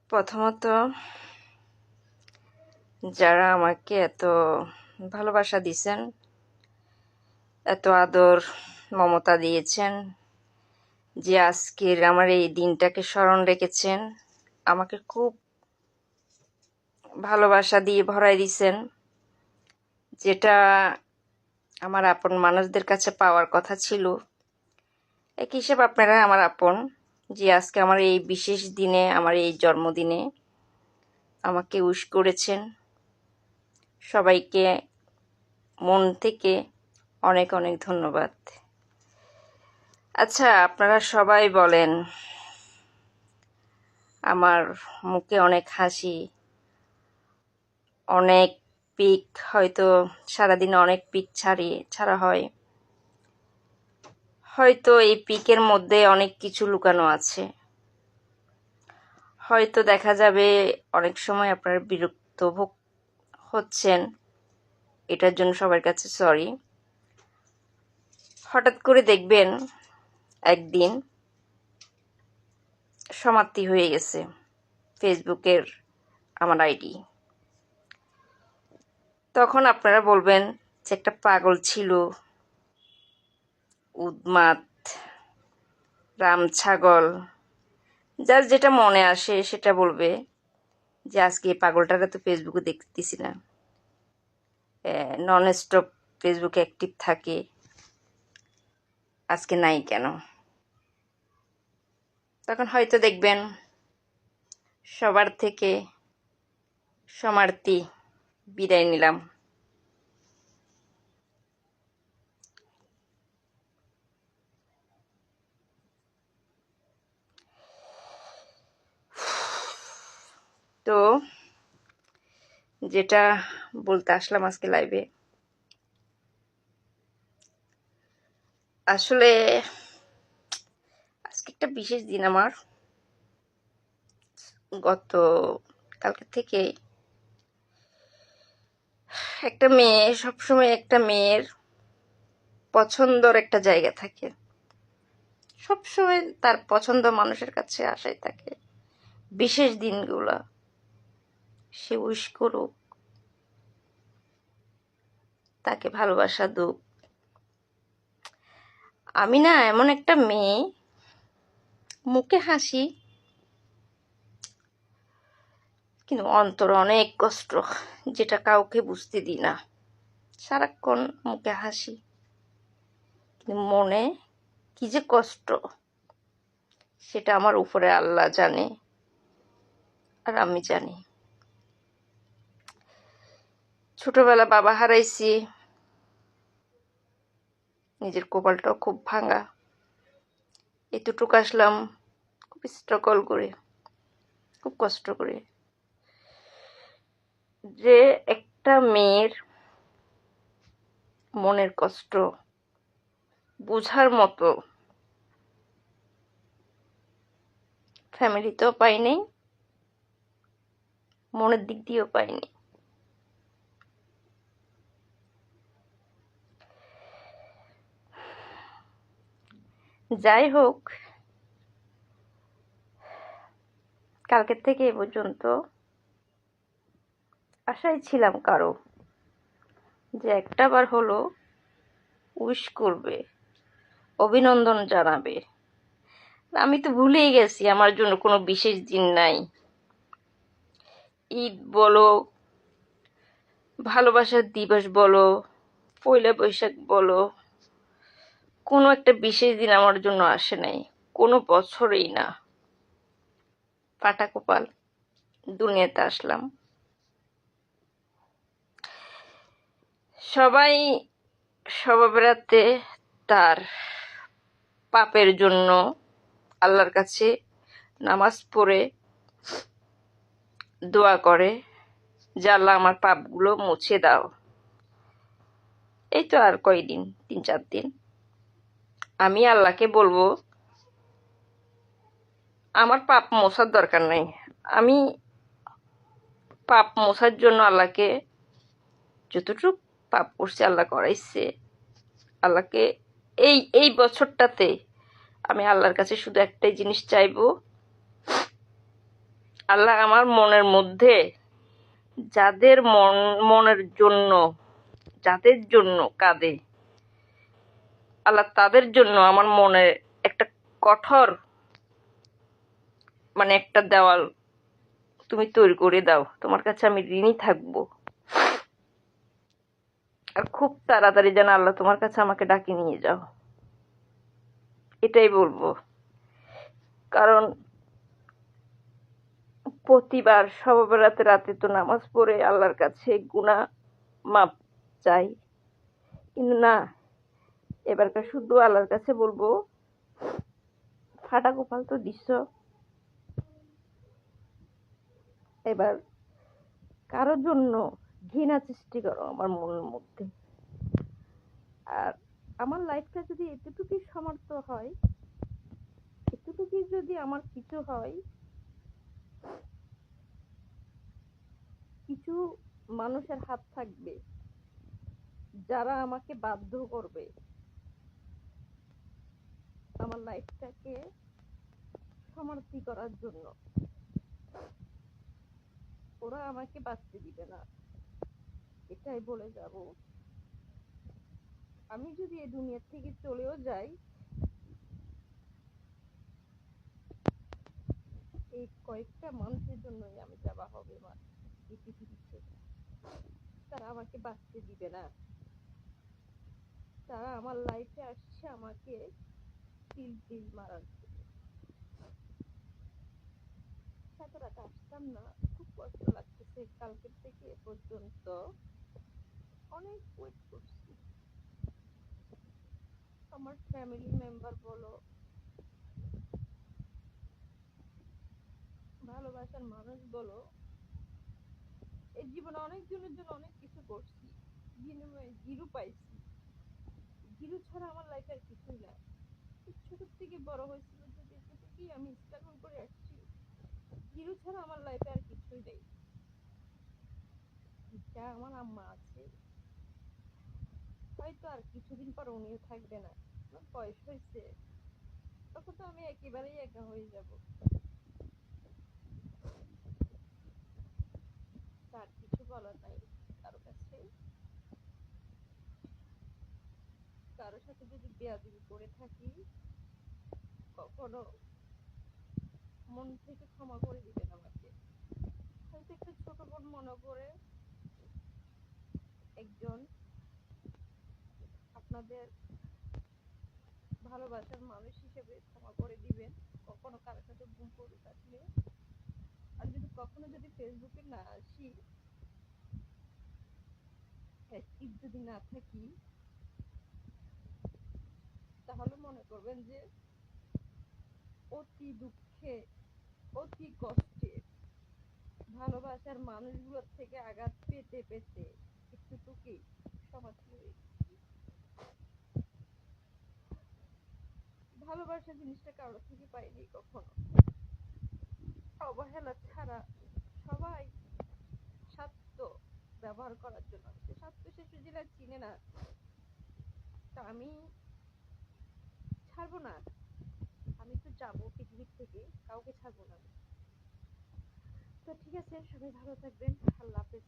প্রথমত যারা আমাকে এত ভালোবাসা দিয়েছেন, এত আদর মমতা দিয়েছেন, যে আজকের আমার এই দিনটাকে স্মরণ রেখেছেন, আমাকে খুব ভালোবাসা দিয়ে ভরাই দিয়েছেন, যেটা আমার আপন মানুষদের কাছে পাওয়ার কথা ছিল। এক হিসেবে আপনারা আমার আপন, যে আজকে আমার এই বিশেষ দিনে, আমার এই জন্মদিনে আমাকে উইশ করেছেন। সবাইকে মন থেকে অনেক অনেক ধন্যবাদ। আচ্ছা, আপনারা সবাই বলেন আমার মুখে অনেক হাসি, অনেক পিক, হয়তো সারাদিনে অনেক পিক ছাড়া হয়, হয়তো এই পিকের মধ্যে অনেক কিছু লুকানো আছে। হয়তো দেখা যাবে অনেক সময় আপনারা বিরক্ত ভোগ হচ্ছেন, এটার জন্য সবার কাছে সরি। হঠাৎ করে দেখবেন একদিন সমাপ্তি হয়ে গেছে ফেসবুকের আমার আইডি। তখন আপনারা বলবেন যে একটা পাগল ছিল, উন্মাদ, রাম ছাগল, যার যেটা মনে আসে সেটা বলবে, যে আজকে এই পাগলটারা তো ফেসবুকে দেখতেছি না, নন স্টপ ফেসবুকে অ্যাক্টিভ থাকে, আজকে নাই কেন। তখন হয়তো দেখবেন সবার থেকে সমার্থী বিদায় নিলাম। তো যেটা বলতে আসলাম আজকে লাইভে, আসলে আজকে একটা বিশেষ দিন আমার। গত কালকে থেকে একটা মেয়ে, সবসময় একটা মেয়ের পছন্দর একটা জায়গা থাকে, সবসময় তার পছন্দ মানুষের কাছে আশায় থাকে। বিশেষ দিনগুলা সে উইশ করুক, তাকে ভালোবাসা দুক। আমি না এমন একটা মেয়ে, মুখে হাসি কিন্তু অন্তর অনেক কষ্ট, যেটা কাউকে বুঝতে দিই না। সারাক্ষণ মুখে হাসি কিন্তু মনে কি যে কষ্ট, সেটা আমার উপরে আল্লাহ জানে আর আমি জানি। ছোটবেলা বাবা হারাইছি, নিজের কপালটাও খুব ভাঙা। এতটুকু আসলাম খুব স্ট্রাগল করে, খুব কষ্ট করে। যে একটা মেয়ের মনের কষ্ট বুঝার মতো ফ্যামিলিতেও পাইনি, মনের দিক দিয়েও পাইনি। যাই হোক, কালকের থেকে এ পর্যন্ত আশায় ছিলাম কারো যে একটা বার হলো উইশ করবে, অভিনন্দন জানাবে। আমি তো ভুলেই গেছি আমার জন্য কোনো বিশেষ দিন নাই। ঈদ বলো, ভালোবাসার দিবস বলো, পয়লা বৈশাখ বলো, কোনো একটা বিশেষ দিন আমার জন্য আসে নাই, কোনো বছরেই না। ফাটা কপাল দুনিয়াতে আসলাম। সবাই সবাবেরাতে তার পাপের জন্য আল্লাহর কাছে নামাজ পড়ে দোয়া করে যে আল্লাহ আমার পাপগুলো মুছে দাও। এই তো আর কয়দিন, 3-4 দিন, আমি আল্লাহকে বলবো আমার পাপ মোছার দরকার নাই। আমি পাপ মোছার জন্য আল্লাহকে যতটুকু পাপ করছে আল্লাহ করাইছে, আল্লাহকে এই এই বছরটাতে আমি আল্লাহর কাছে শুধু একটাই জিনিস চাইবো, আল্লাহ আমার মনের মধ্যে যাদের মনের জন্য, যাদের জন্য কাঁদে, আল্লাহ তাদের জন্য আমার মনে একটা কঠোর একটা দেওয়াল তুমি তৈরি করে দাও। তোমার কাছে আমি ঋণী থাকবো। আর খুব তাড়াতাড়ি যেন আল্লাহ তোমার কাছে আমাকে ডাকি নিয়ে যাও, এটাই বলবো। কারণ প্রতিবার শবে বরাতে রাতে তো নামাজ পড়ে আল্লাহর কাছে গুনাহ মাপ চাই, কিন্তু না, এবারকার শুধু আল্লাহর কাছে বলবো, ফাটা কপাল তো দিচ্ছ, এবার কারোর জন্য ঘৃণা সৃষ্টি করো আমার মনের মধ্যে। আর আমার লাইফটা যদি এতটুকুই সমাপ্ত হয়, এতটুকুই যদি আমার কিছু হয়, কিছু মানুষের হাত থাকবে যারা আমাকে বাধ্য করবে আমার লাইফটাকে সমাপ্তি করার জন্য। ওরা আমাকে বাঁচতে দিবে না, এটাই বলে যাব। আমি যদি এই দুনিয়া থেকে চলেও যাই, এই কয়েকটা মানুষের জন্যই আমি যাওয়া হবে আমার এই পৃথিবীতে। তারা আমাকে বাঁচতে দিবে না, তারা আমার লাইফে আসছে আমাকে তিল তিল মারার জন্য। এত রাতে আসতাম না, খুব কষ্ট লাগতেছে। কালকের থেকে এ পর্যন্ত অনেক ওয়েট করছি। আমার ফ্যামিলি মেম্বার বলো, ভালোবাসার মানুষ বলো, এই জীবনে অনেকজনের জন্য অনেক কিছু করছি, বিনিময়ে জিরো পাইছি। জিরো ছাড়া আমার লাইফে আর কিছুই না। ছোট থেকে বড় হয়েছিল যদি এতটুকুই আমি স্ট্রাগল করে আসছি, জিরো ছাড়া আমার লাইফে আর কিছুই নেই। যা আমার আম্মা আছে, হয়তো আর কিছুদিন পর উনিও থাকবে না, আমার বয়স হয়েছে, তখন তো আমি একেবারেই একা হয়ে যাব। তার কিছু বলার নাই কারো কাছে। কারোর সাথে যদি বেয়াদবি করে থাকি, কখনো মন থেকে ক্ষমা করে দিবেন আমাকে। হয়তো একটা ছোট বোন মনে করে একজন আপনাদের ভালোবাসার মানুষ হিসেবে ক্ষমা করে দিবেন কখনো কারোর সাথে ভুল করে থাকলে। আর যদি কখনো ফেসবুকে না আসি, অ্যাক্টিভ যদি না থাকি, তাহলে মনে করবেন যে অতি দুঃখে, অতি কষ্টে ভালোবাসার মানুষগুলোর থেকে আঘাত পেতে পেতে একটুটুকি সমাপ্তি হয়ে গেছি। ভালোবাসা জিনিসটা কারোর থেকে পাইনি কখনো, অবহেলা ছাড়া। সবাই স্বার্থ ব্যবহার করার জন্য, স্বার্থ শেষ জেলা চিনে না। তা আমি ছাড়বো না, আমি তো যাবো পৃথিবীর থেকে, কাউকে ছাড়বো না। তো ঠিক আছে, সবাই ভালো থাকবেন, আল্লাহ হাফেজ।